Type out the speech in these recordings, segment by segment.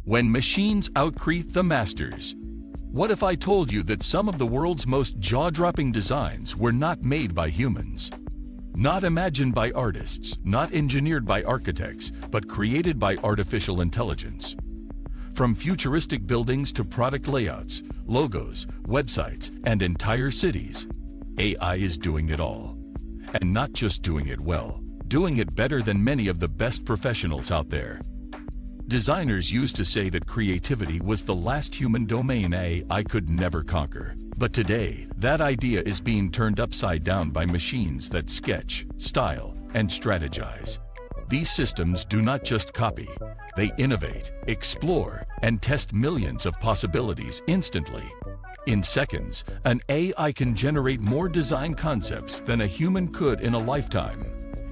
When machines outcreate the masters. What if I told you that some of the world's most jaw-dropping designs were not made by humans? Not imagined by artists, not engineered by architects, but created by artificial intelligence. From futuristic buildings to product layouts, logos, websites, and entire cities, AI is doing it all. And not just doing it well, doing it better than many of the best professionals out there. Designers used to say that creativity was the last human domain AI could never conquer. But today, that idea is being turned upside down by machines that sketch, style, and strategize. These systems do not just copy, they innovate, explore, and test millions of possibilities instantly. In seconds, an AI can generate more design concepts than a human could in a lifetime.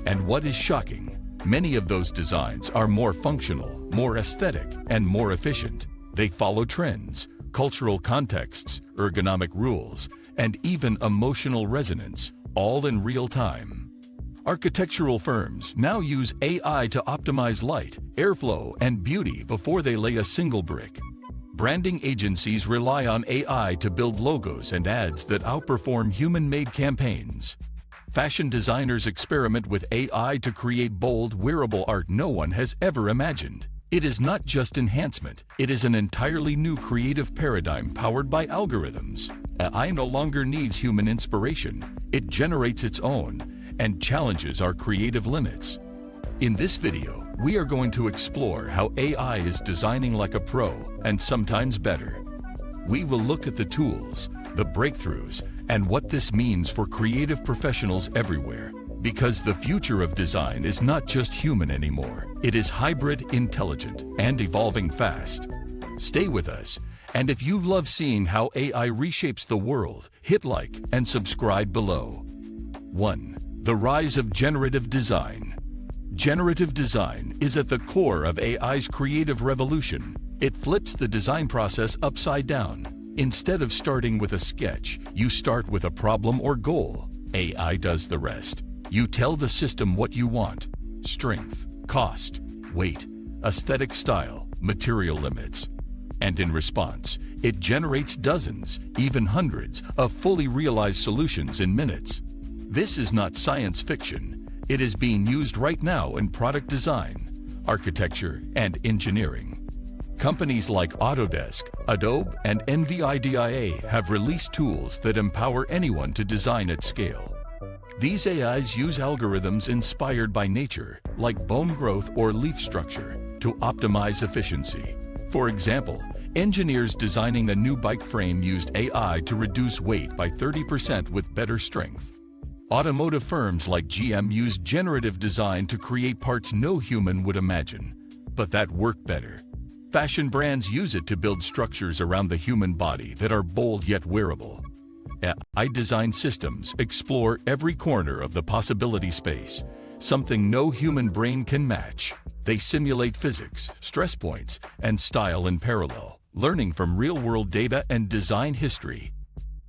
And what is shocking? Many of those designs are more functional, more aesthetic, and more efficient. They follow trends, cultural contexts, ergonomic rules, and even emotional resonance, all in real time. Architectural firms now use AI to optimize light, airflow, and beauty before they lay a single brick. Branding agencies rely on AI to build logos and ads that outperform human-made campaigns. Fashion designers experiment with AI to create bold, wearable art no one has ever imagined. It is not just enhancement, it is an entirely new creative paradigm powered by algorithms. AI no longer needs human inspiration, it generates its own and challenges our creative limits. In this video, we are going to explore how AI is designing like a pro and sometimes better. We will look at the tools, the breakthroughs, and what this means for creative professionals everywhere. Because the future of design is not just human anymore. It is hybrid, intelligent, and evolving fast. Stay with us, and if you love seeing how AI reshapes the world, hit like and subscribe below. 1. The rise of generative design. Generative design is at the core of AI's creative revolution. It flips the design process upside down. Instead of starting with a sketch, you start with a problem or goal. AI does the rest. You tell the system what you want: strength, cost, weight, aesthetic style, material limits. And in response, it generates dozens, even hundreds, of fully realized solutions in minutes. This is not science fiction. It is being used right now in product design, architecture, and engineering. Companies like Autodesk, Adobe, and NVIDIA have released tools that empower anyone to design at scale. These AIs use algorithms inspired by nature, like bone growth or leaf structure, to optimize efficiency. For example, engineers designing a new bike frame used AI to reduce weight by 30% with better strength. Automotive firms like GM use generative design to create parts no human would imagine, but that work better. Fashion brands use it to build structures around the human body that are bold yet wearable. AI design systems explore every corner of the possibility space, something no human brain can match. They simulate physics, stress points, and style in parallel, learning from real-world data and design history.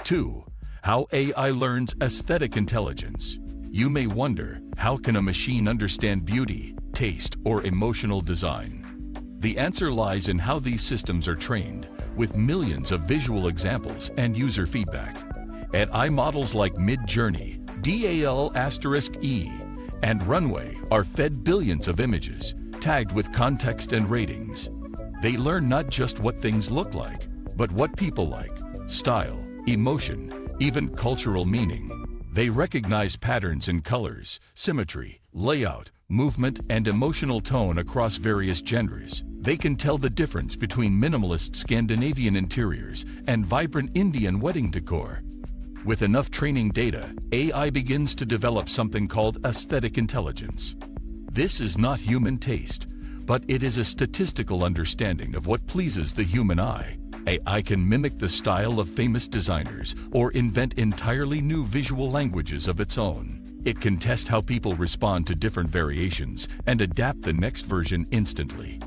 2. How AI learns aesthetic intelligence. You may wonder, how can a machine understand beauty, taste, or emotional design? The answer lies in how these systems are trained, with millions of visual examples and user feedback. AI models like Mid-Journey, DAL*E, and Runway are fed billions of images, tagged with context and ratings. They learn not just what things look like, but what people like, style, emotion, even cultural meaning. They recognize patterns in colors, symmetry, layout, movement, and emotional tone across various genres. They can tell the difference between minimalist Scandinavian interiors and vibrant Indian wedding decor. With enough training data, AI begins to develop something called aesthetic intelligence. This is not human taste, but it is a statistical understanding of what pleases the human eye. AI can mimic the style of famous designers or invent entirely new visual languages of its own. It can test how people respond to different variations and adapt the next version instantly.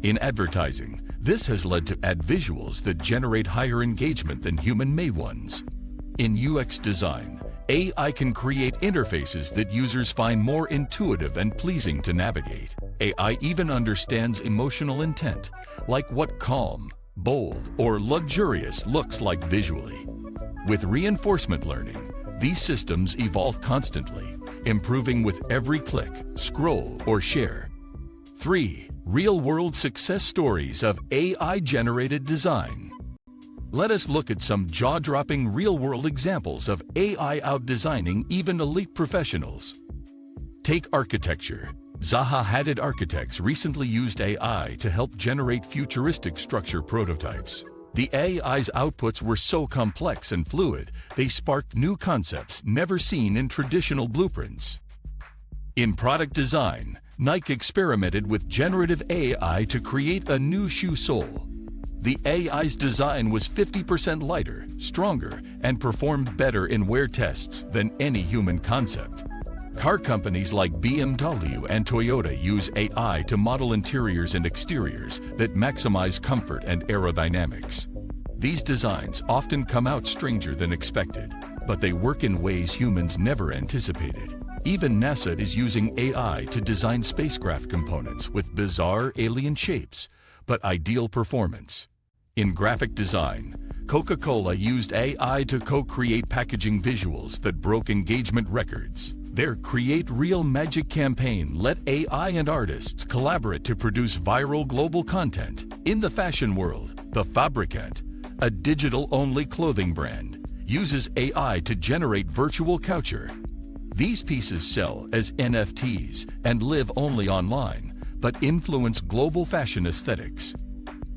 In advertising, this has led to ad visuals that generate higher engagement than human-made ones. In UX design, AI can create interfaces that users find more intuitive and pleasing to navigate. AI even understands emotional intent, like what calm, bold, or luxurious looks like visually. With reinforcement learning, these systems evolve constantly, improving with every click, scroll, or share. 3. Real-world success stories of AI-generated design. Let us look at some jaw-dropping real-world examples of AI out-designing even elite professionals. Take architecture. Zaha Hadid architects recently used AI to help generate futuristic structure prototypes. The AI's outputs were so complex and fluid, they sparked new concepts never seen in traditional blueprints. In product design, Nike experimented with generative AI to create a new shoe sole. The AI's design was 50% lighter, stronger, and performed better in wear tests than any human concept. Car companies like BMW and Toyota use AI to model interiors and exteriors that maximize comfort and aerodynamics. These designs often come out stranger than expected, but they work in ways humans never anticipated. Even NASA is using AI to design spacecraft components with bizarre alien shapes, but ideal performance. In graphic design, Coca-Cola used AI to co-create packaging visuals that broke engagement records. Their Create Real Magic campaign let AI and artists collaborate to produce viral global content. In the fashion world, The Fabricant, a digital-only clothing brand, uses AI to generate virtual couture. These pieces sell as NFTs and live only online, but influence global fashion aesthetics.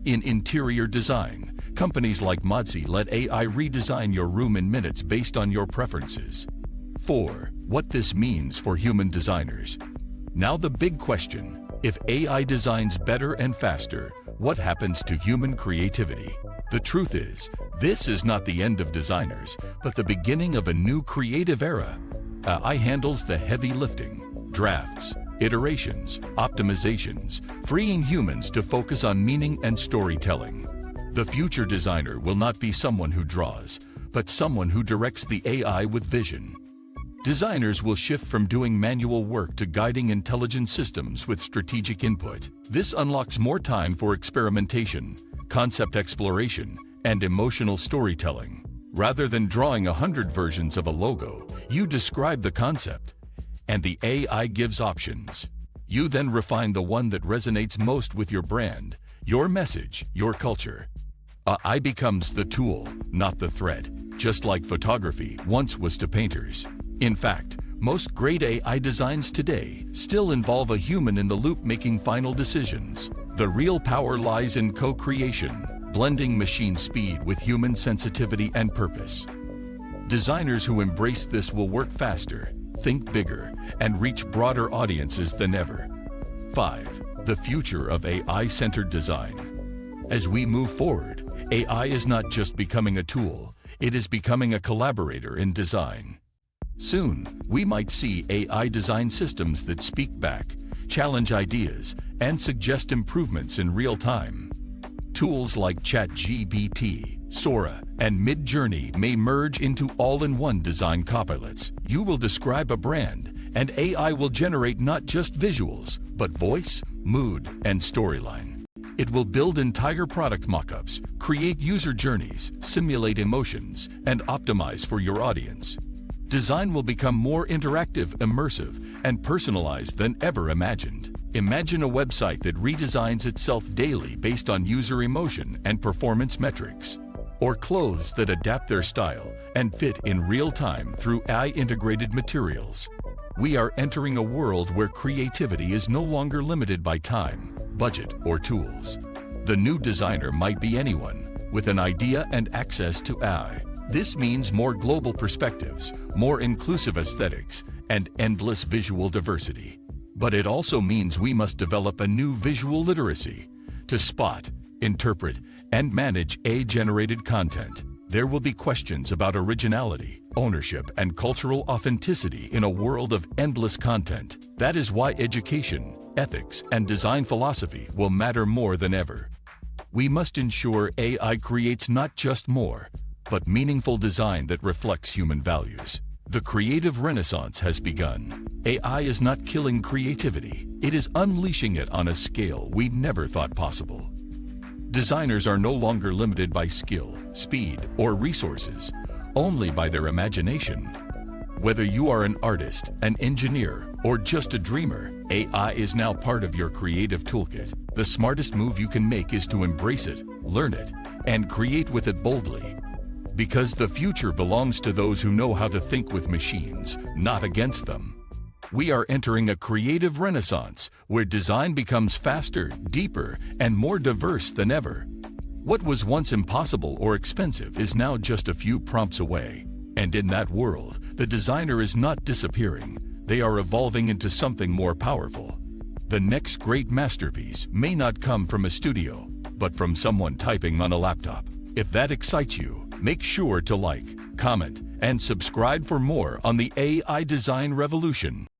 In interior design, companies like Modzy let AI redesign your room in minutes based on your preferences. 4. What this means for human designers. Now the big question: if AI designs better and faster, what happens to human creativity? The truth is, this is not the end of designers, but the beginning of a new creative era. AI handles the heavy lifting, drafts, iterations, optimizations, freeing humans to focus on meaning and storytelling. The future designer will not be someone who draws, but someone who directs the AI with vision. Designers will shift from doing manual work to guiding intelligent systems with strategic input. This unlocks more time for experimentation, concept exploration, and emotional storytelling. Rather than drawing 100 versions of a logo, you describe the concept, and the AI gives options. You then refine the one that resonates most with your brand, your message, your culture. AI becomes the tool, not the threat, just like photography once was to painters. In fact, most great AI designs today still involve a human in the loop making final decisions. The real power lies in co-creation, blending machine speed with human sensitivity and purpose. Designers who embrace this will work faster, think bigger, and reach broader audiences than ever. 5. The future of AI-centered design. As we move forward, AI is not just becoming a tool, it is becoming a collaborator in design. Soon, we might see AI design systems that speak back, challenge ideas, and suggest improvements in real time. Tools like ChatGPT, Sora, and Midjourney may merge into all-in-one design copilots. You will describe a brand, and AI will generate not just visuals, but voice, mood, and storyline. It will build entire product mock-ups, create user journeys, simulate emotions, and optimize for your audience. Design will become more interactive, immersive, and personalized than ever imagined. Imagine a website that redesigns itself daily based on user emotion and performance metrics. Or clothes that adapt their style and fit in real time through AI-integrated materials. We are entering a world where creativity is no longer limited by time, budget, or tools. The new designer might be anyone with an idea and access to AI. This means more global perspectives, more inclusive aesthetics, and endless visual diversity. But it also means we must develop a new visual literacy to spot, interpret, and manage AI-generated content. There will be questions about originality, ownership, and cultural authenticity in a world of endless content. That is why education, ethics, and design philosophy will matter more than ever. We must ensure AI creates not just more, but meaningful design that reflects human values. The creative renaissance has begun. AI is not killing creativity, it is unleashing it on a scale we never thought possible. Designers are no longer limited by skill, speed, or resources, only by their imagination. Whether you are an artist, an engineer, or just a dreamer, AI is now part of your creative toolkit. The smartest move you can make is to embrace it, learn it, and create with it boldly. Because the future belongs to those who know how to think with machines, not against them. We are entering a creative renaissance where design becomes faster, deeper, and more diverse than ever. What was once impossible or expensive is now just a few prompts away. And in that world, the designer is not disappearing. They are evolving into something more powerful. The next great masterpiece may not come from a studio, but from someone typing on a laptop. If that excites you, make sure to like, comment, and subscribe for more on the AI design revolution.